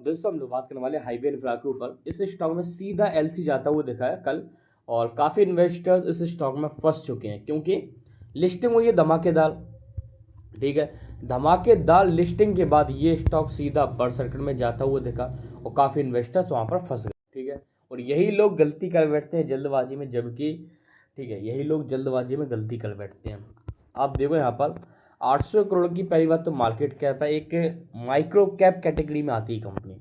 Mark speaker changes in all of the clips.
Speaker 1: दोस्तों हम लोग बात करने वाले हाईवे इंफ्रा के ऊपर। इस स्टॉक में सीधा एलसी जाता हुआ दिखा है कल, और काफ़ी इन्वेस्टर्स इस स्टॉक में फंस चुके हैं क्योंकि लिस्टिंग हुई है धमाकेदार। ठीक है, धमाकेदार लिस्टिंग के बाद ये स्टॉक सीधा बर्ड सर्किट में जाता हुआ दिखा और काफ़ी इन्वेस्टर्स वहाँ पर फंस गए। ठीक है, और यही लोग गलती कर बैठते हैं जल्दबाजी में, जबकि ठीक है यही लोग जल्दबाजी में गलती कर बैठते हैं। आप देखो यहाँ पर 800 करोड़ की पहली बात तो मार्केट कैप है, एक माइक्रो कैप कैटेगरी में आती है कंपनी।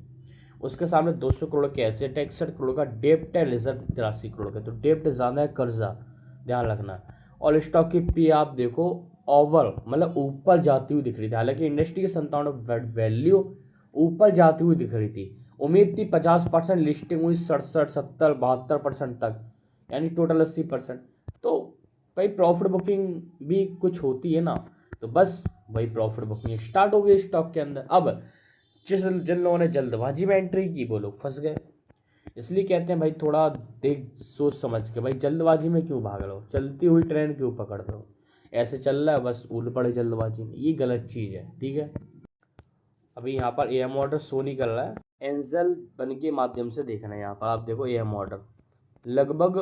Speaker 1: उसके सामने 200 करोड़ के एसेट है, 61 करोड़ का डेप्ट है, रिजर्व 83 करोड़ का। तो डेप्ट ज़्यादा है, कर्जा ध्यान रखना। और स्टॉक की पी आप देखो ओवर मतलब ऊपर जाती हुई दिख रही थी, हालांकि इंडस्ट्री के 57 वैल्यू ऊपर जाती हुई दिख रही थी। उम्मीद थी 50%, लिस्टिंग हुई 67 70 72% तक, यानी टोटल 80%। तो भाई प्रॉफिट बुकिंग भी कुछ होती है ना, तो बस भाई प्रॉफिट बुकिंग स्टार्ट हो गई स्टॉक के अंदर। अब जिन लोगों ने जल्दबाजी में एंट्री की वो लोग फंस गए। इसलिए कहते हैं भाई थोड़ा देख सोच समझ के, भाई जल्दबाजी में क्यों भाग रहे हो, चलती हुई ट्रेन क्यों पकड़ रहे हो, ऐसे चल रहा है बस उड़ पड़े जल्दबाजी में, ये गलत चीज़ है। ठीक है, अभी यहाँ पर एम ऑर्डर शो नहीं कर रहा है, एंजल बन के माध्यम से देखना है। यहाँ पर आप देखो एम ऑर्डर लगभग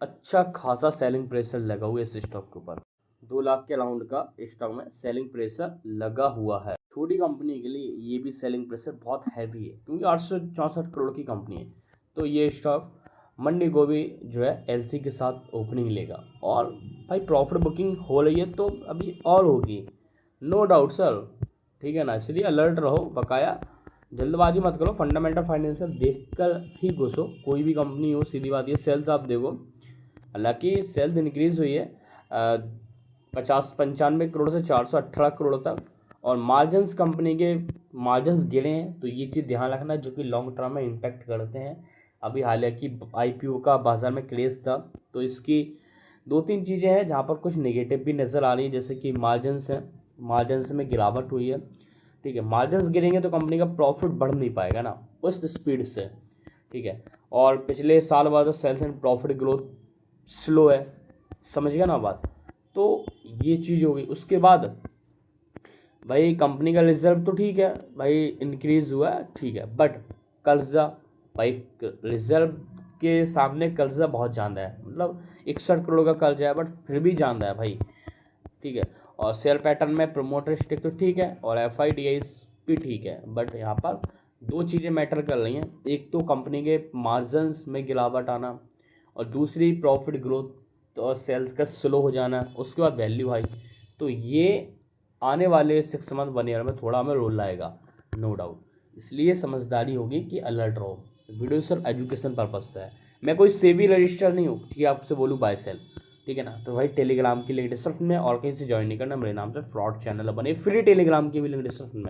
Speaker 1: अच्छा खासा सेलिंग प्रेशर लगा हुआ है इस स्टॉक के ऊपर। 2 लाख के अराउंड का स्टॉक में सेलिंग प्रेशर लगा हुआ है। छोटी कंपनी के लिए ये भी सेलिंग प्रेशर बहुत हैवी है क्योंकि 864 करोड़ की कंपनी है। तो ये स्टॉक मंडी को भी जो है एलसी के साथ ओपनिंग लेगा, और भाई प्रॉफिट बुकिंग हो रही है तो अभी और होगी, नो डाउट सर। ठीक है ना, इसलिए अलर्ट रहो, बकाया जल्दबाजी मत करो, फंडामेंटल फाइनेंशियल देख कर ही घुसो। कोई भी कंपनी हो, सीधी बात, ये सेल्स आप देखो, हालांकि सेल्स इंक्रीज हुई है 95 करोड़ से 418 करोड़ तक, और मार्जिन्स कंपनी के मार्जिन्स गिरे हैं। तो ये चीज़ ध्यान रखना जो कि लॉन्ग टर्म में इम्पैक्ट करते हैं। अभी हालांकि आईपीओ का बाजार में क्रेज था, तो इसकी 2-3 चीज़ें हैं जहाँ पर कुछ नेगेटिव भी नज़र आ रही है, जैसे कि मार्जिन्स हैं, मार्जिन्स में गिरावट हुई है। ठीक है, मार्जिन्स गिरेंगे तो कंपनी का प्रॉफिट बढ़ नहीं पाएगा ना उस स्पीड से। ठीक है, और पिछले साल बाद sales and profit growth slow है, समझ गया ना बात। तो ये चीज़ हो गई। उसके बाद भाई कंपनी का रिजर्व तो ठीक है भाई, इंक्रीज हुआ है, ठीक है, बट कर्जा भाई, रिजर्व के सामने कर्जा बहुत ज़्यादा है, मतलब 61 करोड़ का कर्जा है, बट फिर भी ज़्यादा है भाई। ठीक है, और शेयर पैटर्न में प्रोमोटर स्टेक तो ठीक है और एफ आई डी भी ठीक है, बट यहाँ पर 2 चीज़ें मैटर कर रही हैं। एक तो कंपनी के मार्जिन्स में गिरावट आना, और दूसरी प्रॉफिट ग्रोथ और सेल्स का स्लो हो जाना, उसके बाद वैल्यू हाई। तो ये आने वाले 6 मंथ 1 ईयर में थोड़ा हमें रोल लाएगा, नो डाउट। इसलिए समझदारी होगी कि अलर्ट रहो। वीडियो सिर्फ एजुकेशन पर्पज से है, मैं कोई सेबी रजिस्टर नहीं हूँ कि आपसे बोलूँ बाय सेल। ठीक है ना, तो भाई टेलीग्राम की लिंक डिस्क्रिप्शन में, और कहीं से ज्वाइन नहीं करना, मेरे नाम से फ्रॉड चैनल बने, फ्री टेलीग्राम की भी लिंक डिस्क्रिप्शन में।